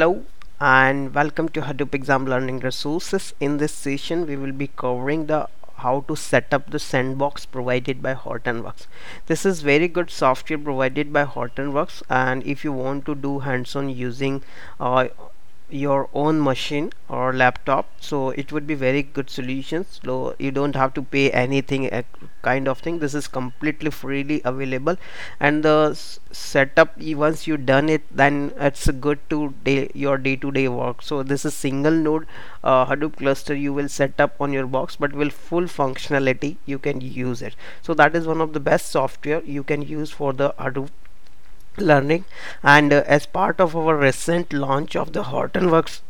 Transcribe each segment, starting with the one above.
Hello and welcome to Hadoop Exam Learning Resources. In this session we will be covering the how to set up the sandbox provided by Hortonworks. This is very good software provided by Hortonworks, and if you want to do hands-on using your own machine or laptop, so it would be very good solutions. So you don't have to pay anything, kind of thing. This is completely freely available, and the setup, once you done it, then it's good to your day-to-day work. So this is single node Hadoop cluster you will set up on your box, but with full functionality you can use it. So that is one of the best software you can use for the Hadoop learning. And as part of our recent launch of the Hortonworks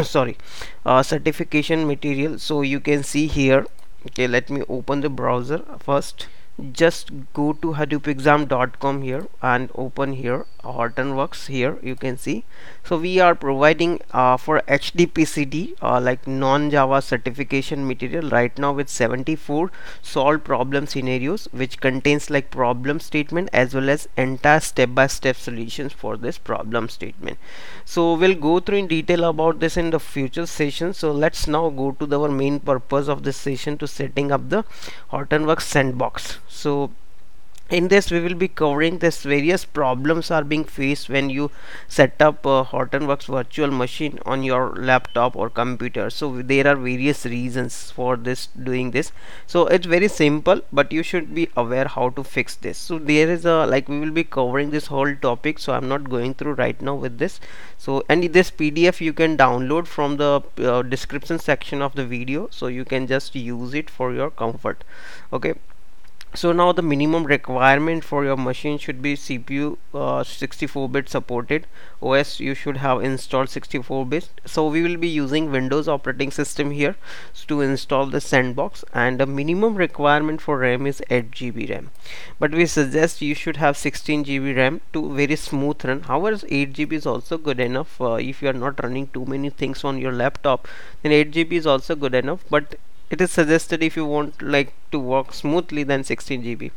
sorry certification material, so you can see here. Okay, let me open the browser first. Just go to hadoopexam.com here and open here Hortonworks. Here you can see, so we are providing for HDPCD like non-Java certification material right now with 74 solved problem scenarios, which contains like problem statement as well as entire step-by-step solutions for this problem statement. So we'll go through in detail about this in the future session. So let's now go to our main purpose of this session, to setting up the Hortonworks Sandbox. So in this we will be covering this various problems are being faced when you set up a Hortonworks virtual machine on your laptop or computer. So there are various reasons for this doing this. So it's very simple, but you should be aware how to fix this. So there is a, like, we will be covering this whole topic, so I'm not going through right now with this. So, and this PDF you can download from the description section of the video, so you can just use it for your comfort. Okay, so now the minimum requirement for your machine should be CPU 64-bit supported. OS you should have installed 64-bit. So we will be using Windows operating system here to install the sandbox, and the minimum requirement for RAM is 8 GB RAM, but we suggest you should have 16 GB RAM to very smooth run. However, 8 GB is also good enough. If you are not running too many things on your laptop, then 8 GB is also good enough, but it is suggested if you want like to work smoothly, then 16 GB.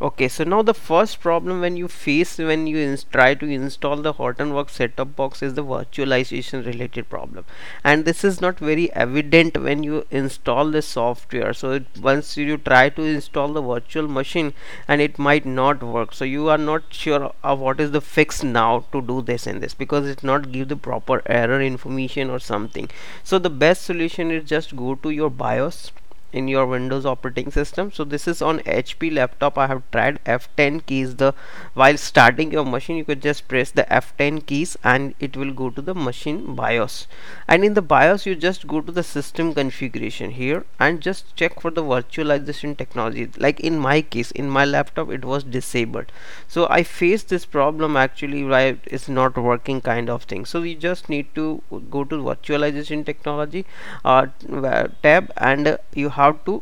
Okay, so now the first problem when you face when you try to install the Hortonworks setup box is the virtualization related problem, and this is not very evident when you install the software. So once you try to install the virtual machine, and it might not work, so you are not sure of what is the fix now to do this in this, because it not give the proper error information or something. So the best solution is just go to your BIOS in your Windows operating system. So this is on HP laptop. I have tried F10 keys. The while starting your machine, you could just press the F10 keys and it will go to the machine BIOS, and in the BIOS you just go to the system configuration here and just check for the virtualization technology. Like in my case, in my laptop it was disabled, so I faced this problem actually why it's not working kind of thing. So we just need to go to virtualization technology tab, and you have to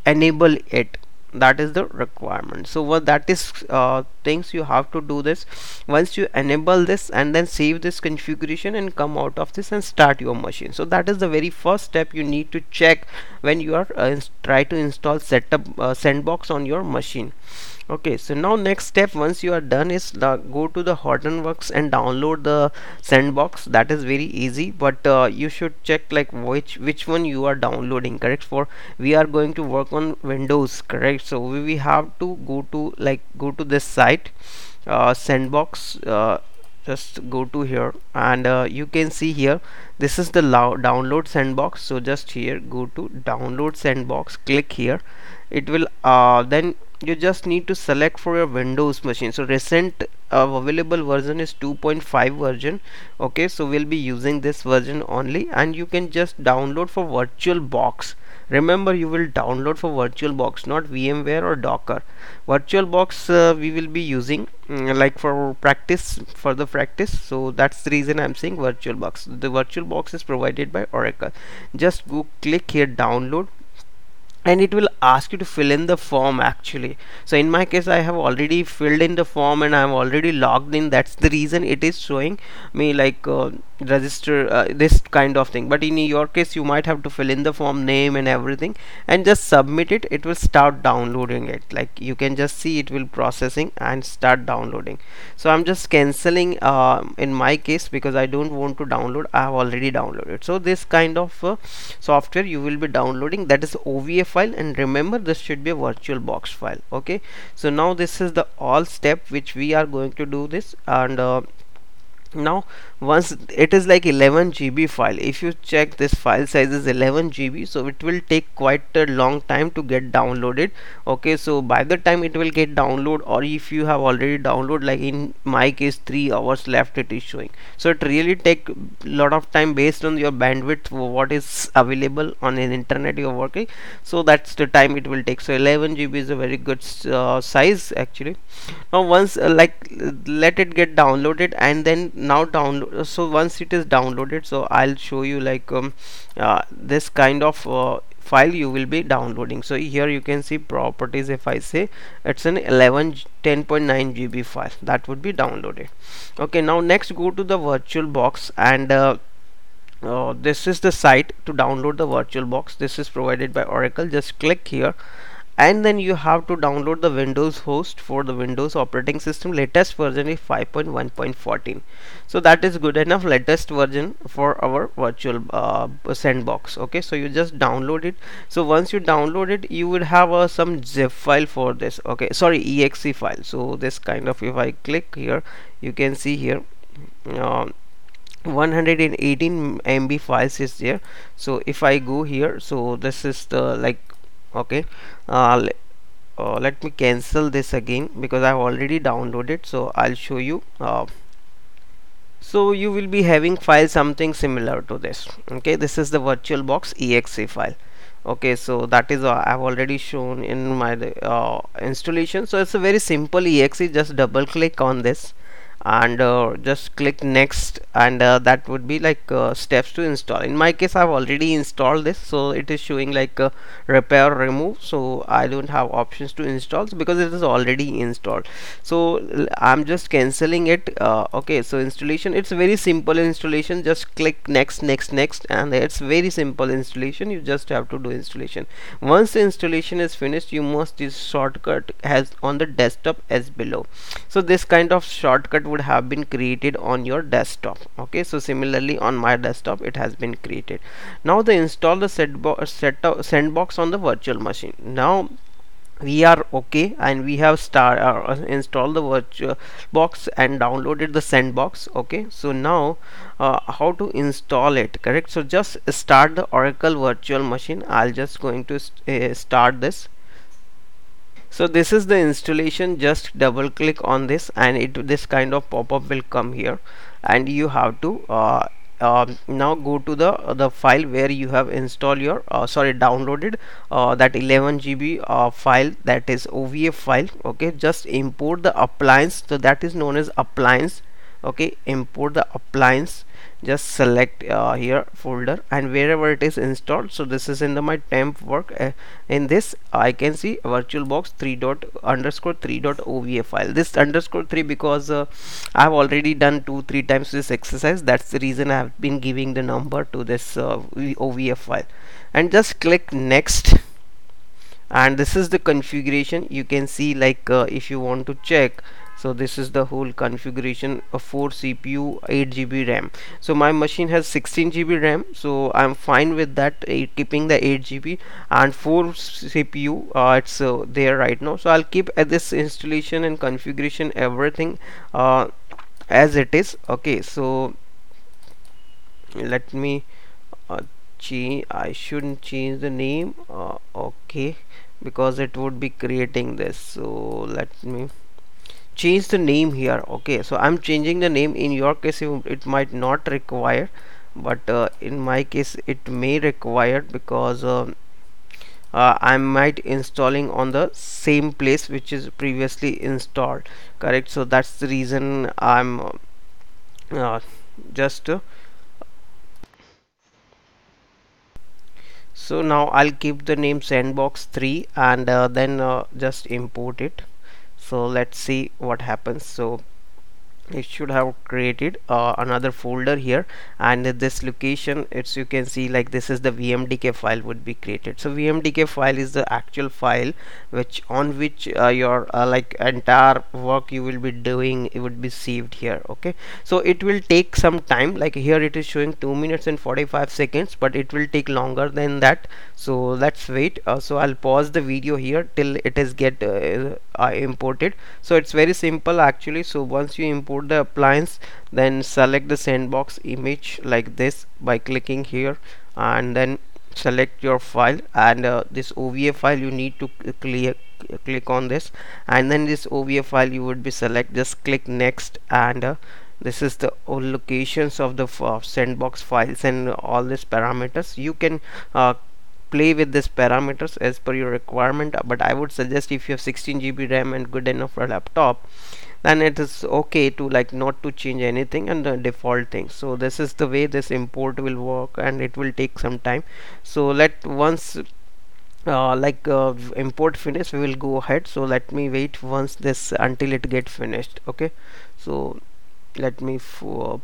enable it. That is the requirement. So what that is things you have to do this. Once you enable this, and then save this configuration and come out of this and start your machine. So that is the very first step you need to check when you are try to install setup sandbox on your machine. Okay, so now next step once you are done is go to the Hortonworks and download the sandbox. That is very easy, but you should check like which one you are downloading, correct? For we are going to work on Windows, correct? So we have to go to this site, sandbox. Just go to here, and you can see here this is the download sandbox. So just here go to download sandbox, click here. It will then you just need to select for your Windows machine. So recent available version is 2.5 version. Okay, so we'll be using this version only, and you can just download for Virtualbox. Remember, you will download for Virtualbox, not VMware or Docker. Virtualbox we will be using like for practice, for the practice. So that's the reason I'm saying Virtualbox. The Virtualbox is provided by Oracle. Just go click here download, and it will ask you to fill in the form actually. So in my case I have already filled in the form and I am already logged in. That's the reason it is showing me like register this kind of thing, but in your case you might have to fill in the form name and everything and just submit it. It will start downloading it. Like you can just see it will processing and start downloading. So I'm just canceling in my case because I don't want to download. I have already downloaded. So this kind of software you will be downloading, that is OVA file, and remember this should be a VirtualBox file. Okay, so now this is the all step which we are going to do this. And now once it is like 11 GB file, if you check this file size is 11 GB, so it will take quite a long time to get downloaded. Okay, so by the time it will get download, or if you have already download, like in my case 3 hours left it is showing, so it really take lot of time based on your bandwidth, what is available on an internet you're working. So that's the time it will take. So 11 GB is a very good size actually. Now once let it get downloaded, and then now download. So once it is downloaded, so I'll show you like this kind of file you will be downloading. So here you can see properties. If I say it's an 10.9 GB file, that would be downloaded. Okay, now next go to the VirtualBox, and this is the site to download the VirtualBox. This is provided by Oracle. Just click here, and then you have to download the Windows host for the Windows operating system. Latest version is 5.1.14. so that is good enough latest version for our virtual sandbox. Okay, so you just download it. So once you download it, you would have some zip file for this. Okay, sorry, exe file. So this kind of, if I click here, you can see here 118 MB files is there. So if I go here, so this is the like, okay, let me cancel this again because I've already downloaded. So I'll show you. So you will be having file something similar to this. Okay, this is the VirtualBox exe file. Okay, so that is I've already shown in my installation. So it's a very simple exe. Just double click on this and just click next, and that would be like steps to install. In my case I've already installed this, so it is showing like repair remove, so I don't have options to install because it is already installed. So I'm just canceling it. Okay, so installation, it's very simple installation. Just click next, next, next, and it's very simple installation. You just have to do installation. Once the installation is finished, you must this shortcut has on the desktop as below. So this kind of shortcut would have been created on your desktop. Okay, so similarly on my desktop it has been created. Now they install the sandbox on the virtual machine. Now we are okay, and we have installed the VirtualBox and downloaded the sandbox. Okay, so now how to install it, correct? So just start the Oracle virtual machine. I'll just going to start this. So this is the installation. Just double click on this, and this kind of pop-up will come here, and you have to now go to the file where you have installed your downloaded that 11 GB file, that is OVA file. Okay, just import the appliance, so that is known as appliance. Okay, import the appliance. Just select here folder, and wherever it is installed. So this is in my temp work. In this I can see VirtualBox 3._3.ova file. This _3 because I have already done 2-3 times this exercise. That's the reason I have been giving the number to this OVA file. And just click next, and this is the configuration. You can see like if you want to check, so this is the whole configuration of 4 CPU, 8 GB RAM. So my machine has 16 GB RAM, so I'm fine with that, keeping the 8 GB and 4 CPU. It's there right now, so I'll keep this installation and configuration everything as it is. Okay, so let me change. I shouldn't change the name. Okay, because it would be creating this. So let me change the name here. Okay, so I'm changing the name. In your case it might not require, but in my case it may require because I might installing on the same place which is previously installed, correct? So that's the reason I'm just so now I'll keep the name sandbox 3, and then just import it. So let's see what happens. So it should have created another folder here, and at this location it's, you can see like this is the vmdk file would be created. So vmdk file is the actual file which on which your like entire work you will be doing, it would be saved here. Okay, so it will take some time, like here it is showing 2 minutes and 45 seconds, but it will take longer than that. So let's wait. So I'll pause the video here till it is get imported. So it's very simple actually. So once you import the appliance, then select the sandbox image like this by clicking here, and then select your file, and this OVA file you need to click on this, and then this OVA file you would be select, just click next, and this is the all locations of the sandbox files and all these parameters. You can play with these parameters as per your requirement, but I would suggest if you have 16 GB RAM and good enough for a laptop, then it is okay to like not to change anything and the default thing. So this is the way this import will work, and it will take some time. So let once import finish, we will go ahead. So let me wait once this until it get finished. Okay, so let me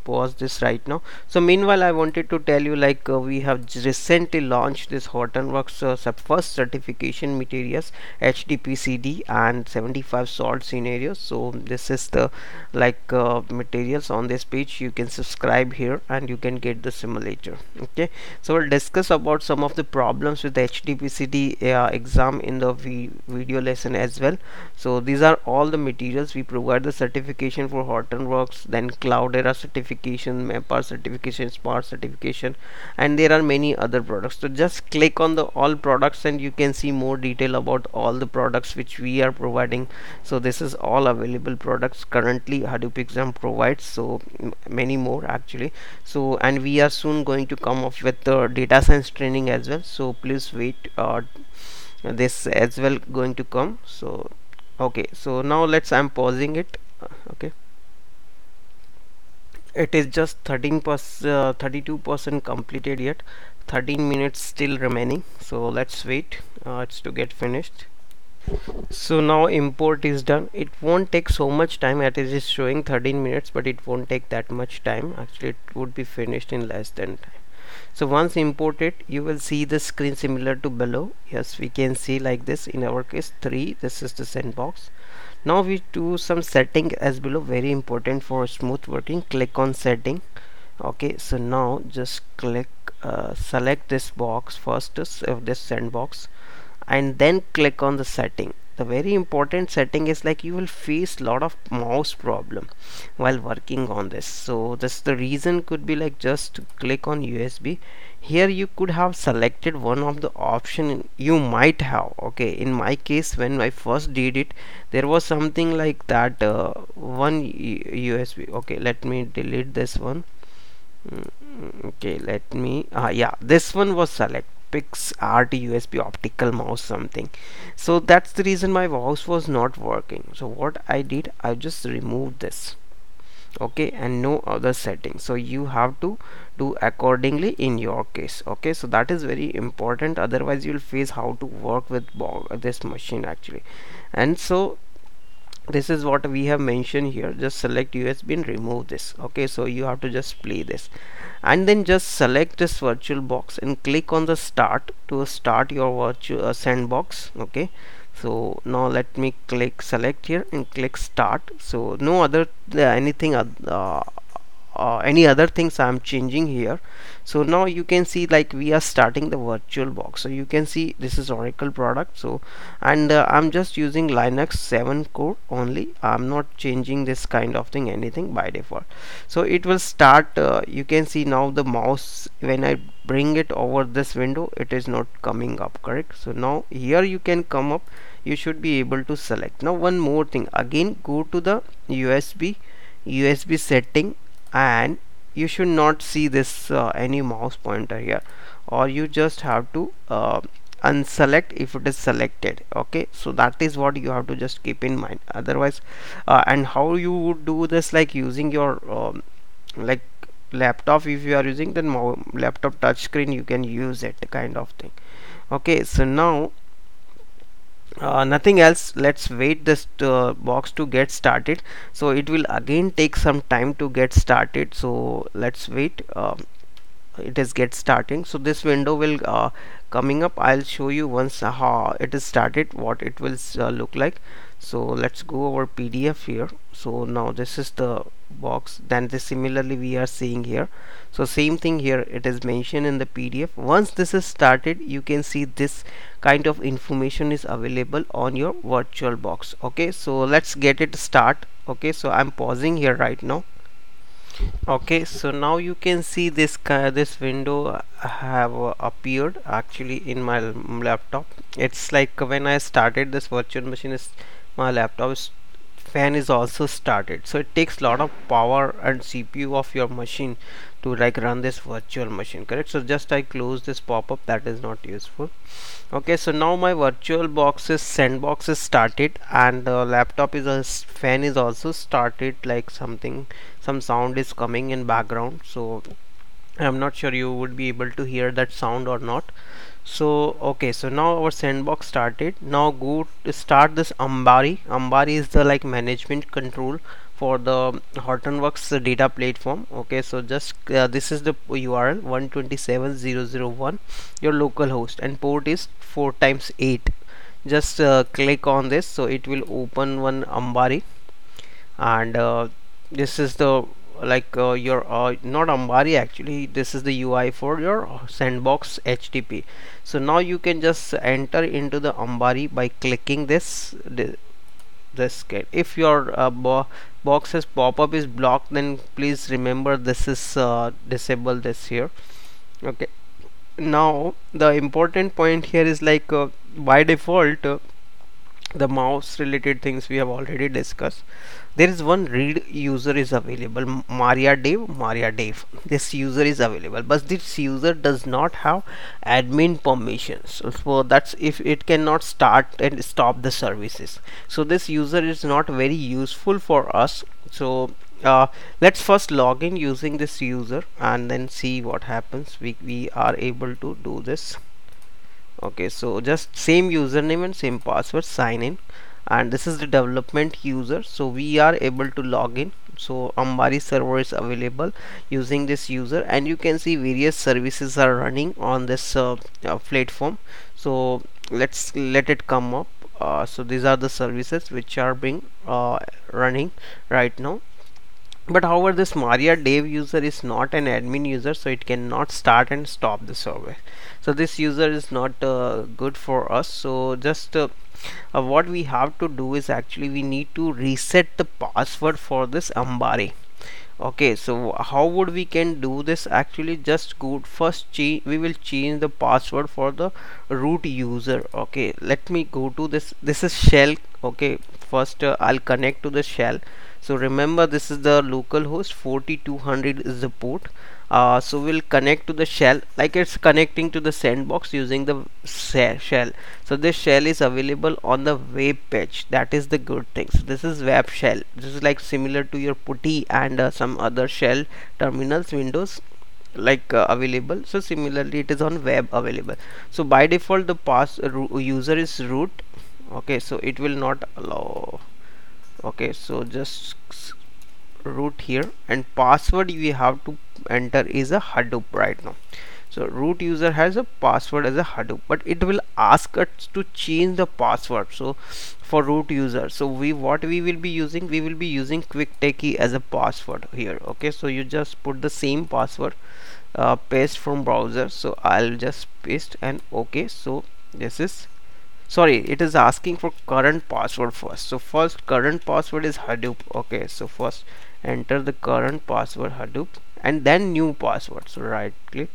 pause this right now. So meanwhile I wanted to tell you like we have recently launched this Hortonworks first certification materials, HDPCD and 75 salt scenarios. So this is the like materials on this page. You can subscribe here and you can get the simulator. Okay, so we'll discuss about some of the problems with the HDPCD exam in the video lesson as well. So these are all the materials we provide: the certification for Hortonworks, then Cloudera certification, Mapper certification, Smart certification, and there are many other products. So just click on the all products and you can see more detail about all the products which we are providing. So this is all available products currently Hadoop exam provides, so many more actually. So and we are soon going to come up with the data science training as well, so please wait, this as well going to come. So okay, so now I'm pausing it. Okay, it is just 32% completed yet, 13 minutes still remaining. So let's wait it's to get finished. So now import is done. It won't take so much time, it is just showing 13 minutes, but it won't take that much time actually. It would be finished in less than time. So once imported, you will see the screen similar to below. Yes, we can see like this. In our case 3, this is the sandbox. Now we do some setting as below, very important for smooth working. Click on setting. Okay, so now just click select this box first, of this sandbox, and then click on the setting. The very important setting is like you will face lot of mouse problem while working on this. So this the reason could be like just click on USB. Here you could have selected one of the option you might have. Okay, in my case when I first did it, there was something like that one USB. Okay, let me delete this one. Okay, let me yeah, this one was select Pix RT USB optical mouse something. So that's the reason my mouse was not working. So what I did, I just removed this. Okay, and no other settings. So you have to do accordingly in your case. Okay, so that is very important, otherwise you will face how to work with this machine actually. And so this is what we have mentioned here. Just select USB and remove this. Okay, so you have to just play this, and then just select this Virtualbox and click on the start to start your virtual sandbox. Okay, so now let me select here and click start. So no other anything any other things I'm changing here. So now you can see like we are starting the Virtualbox. So you can see this is Oracle product. So and I'm just using Linux 7 core only. I'm not changing this kind of thing anything by default. So it will start. You can see now the mouse, when I bring it over this window, it is not coming up, correct? So now here you can come up, you should be able to select. Now one more thing, again go to the USB setting, and you should not see this any mouse pointer here, or you just have to unselect if it is selected. Okay, so that is what you have to just keep in mind. Otherwise and how you would do this, like using your like laptop, if you are using the laptop touch screen, you can use it kind of thing. Okay, so now Nothing else. Let's wait this box to get started. So it will again take some time to get started, so let's wait. It is get starting, so this window will coming up. I'll show you once how it is started what it will look like. So let's go over PDF here. So now this is the box, then this similarly we are seeing here. So same thing here, it is mentioned in the PDF. Once this is started, you can see this kind of information is available on your VirtualBox. Okay, so let's get it start. Okay, so I'm pausing here right now. Okay, so now you can see this window have appeared actually in my laptop. It's like when I started this virtual machine, is my laptop's fan is also started, so it takes a lot of power and CPU of your machine to like run this virtual machine, correct? So just I close this pop-up, that is not useful. Okay, so now my virtual boxes sandbox is started, and laptop is fan is also started, like some sound is coming in background. So I'm not sure you would be able to hear that sound or not. So okay, so now our sandbox started. Now go to start this Ambari. Ambari is the like management control for the Hortonworks data platform. Okay, so just this is the URL 127.0.0.1, your local host, and port is 4 times 8. Just click on this, so it will open one Ambari, and this is the like your not Ambari, actually this is the UI for your sandbox HTTP. So now you can just enter into the Ambari by clicking this get. If your box's pop-up is blocked, then please remember this is disable this here. Okay, now the important point here is like by default the mouse related things we have already discussed. There is one read user is available, Maria Dave. This user is available, but this user does not have admin permissions, so that's if it cannot start and stop the services. So this user is not very useful for us. So let's first log in using this user and then see what happens. We are able to do this. Okay, so just same username and same password, sign in, and this is the development user, so we are able to log in. So Ambari server is available using this user, and you can see various services are running on this platform. So let's let it come up. So these are the services which are being running right now. But however, this Maria Dave user is not an admin user, so it cannot start and stop the server. So this user is not good for us. So just what we have to do is actually we need to reset the password for this Ambari. Okay, so how would we can do this? Actually just go first change, we will change the password for the root user. Okay, let me go to this is shell. Okay, first I'll connect to the shell. So remember, this is the local host, 4200 is the port. So we'll connect to the shell like it's connecting to the sandbox using the shell. So this shell is available on the web page, that is the good thing. So this is web shell. This is like similar to your putty and some other shell terminals windows like available. So similarly it is on web available. So by default the user is root. Okay, so it will not allow. Okay, so just root here, and password you have to enter is a Hadoop right now. So root user has a password as a Hadoop, but it will ask us to change the password. So for root user, so what we will be using, we will be using QuickTechie as a password here. Okay, so you just put the same password, paste from browser. So I'll just paste and okay. So this is, sorry, it is asking for current password first. So first current password is Hadoop. Okay, so first enter the current password Hadoop and then new password. So right click,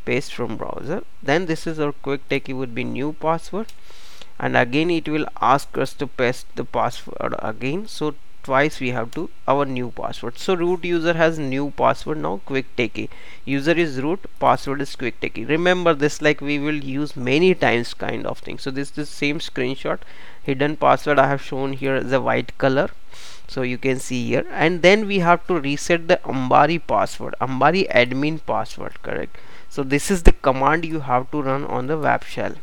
paste from browser, then this is our QuickTechie would be new password, and again it will ask us to paste the password again. So twice we have to our new password. So root user has new password now, QuickTechie. User is root, password is QuickTechie. Remember this, like we will use many times kind of thing. So this is the same screenshot. Hidden password I have shown here is a white color, so you can see here. And then we have to reset the Ambari password, Ambari admin password, correct? So this is the command you have to run on the web shell.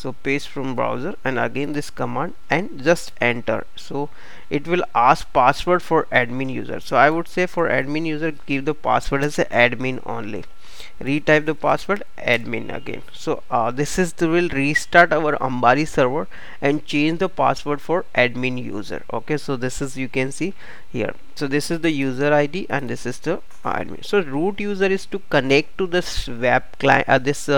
so paste from browser and again this command and just enter. So it will ask password for admin user, so I would say for admin user give the password as a admin only. Retype the password admin again. So this is the will restart our Ambari server and change the password for admin user. Okay, so this is, you can see here, so this is the user ID and this is the admin. So root user is to connect to this web client, this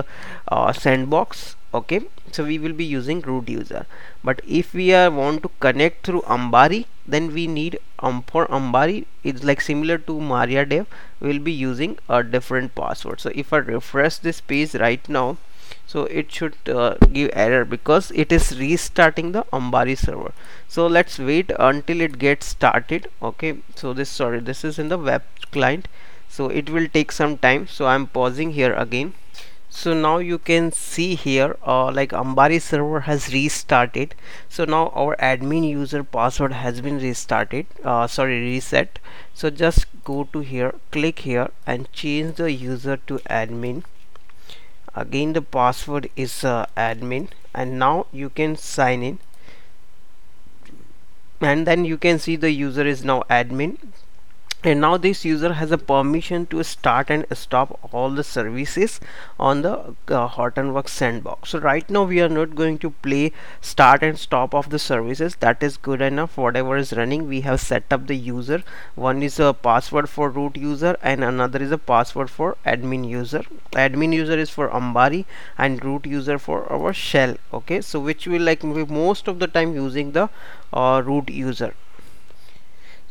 sandbox. Okay, so we will be using root user, but if we want to connect through Ambari, then we need for Ambari it's like similar to MariaDev, we'll be using a different password. So if I refresh this page right now, so it should give error because it is restarting the Ambari server. So let's wait until it gets started. Okay, so this, sorry, this is in the web client, so it will take some time, so I'm pausing here again. So now you can see here like Ambari server has restarted. So now our admin user password has been restarted, reset. So just go to here, click here and change the user to admin. Again the password is admin, and now you can sign in, and then you can see the user is now admin. And now this user has a permission to start and stop all the services on the Hortonworks Sandbox. So right now we are not going to play start and stop of the services, that is good enough. Whatever is running, we have set up the user. One is a password for root user and another is a password for admin user. Admin user is for Ambari and root user for our shell. Okay, so which will like most of the time using the root user.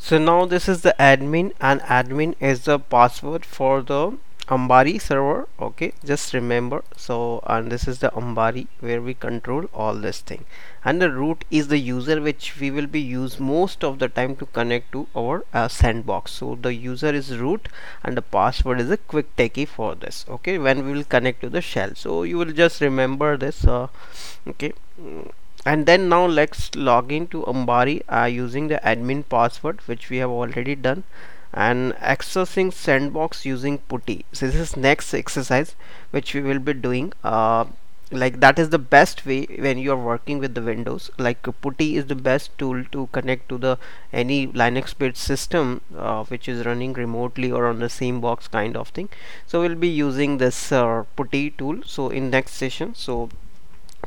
So now this is the admin, and admin is the password for the Ambari server. Okay, just remember. So and this is the Ambari where we control all this thing, and the root is the user which we will be use most of the time to connect to our sandbox. So the user is root and the password is a quick techie for this. Okay, when we will connect to the shell, so you will just remember this. Okay, and then now let's log into Ambari using the admin password which we have already done, and accessing sandbox using putty. So this is next exercise which we will be doing. Like that is the best way when you are working with the Windows. Like putty is the best tool to connect to the any Linux based system which is running remotely or on the same box kind of thing. So we'll be using this putty tool, so in next session. So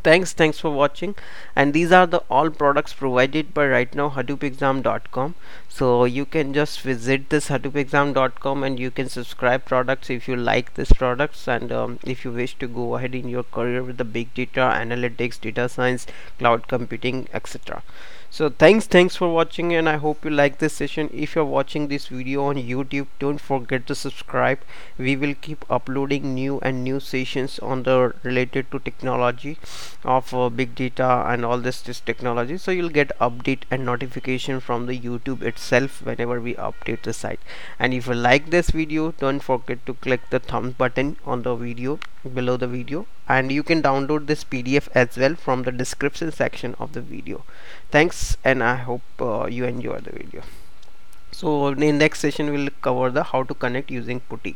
thanks for watching, and these are the all products provided by right now hadoopexam.com. so you can just visit this hadoopexam.com and you can subscribe products if you like this products, and if you wish to go ahead in your career with the big data analytics, data science, cloud computing, etc. So thanks for watching, and I hope you like this session. If you're watching this video on YouTube, don't forget to subscribe. We will keep uploading new sessions on the related to technology of big data and all this technology, so you'll get update and notification from the YouTube itself whenever we update the site. And if you like this video, don't forget to click the thumbs button on the video below the video, and you can download this PDF as well from the description section of the video. Thanks, and I hope you enjoy the video. So in next session we'll cover the how to connect using putty.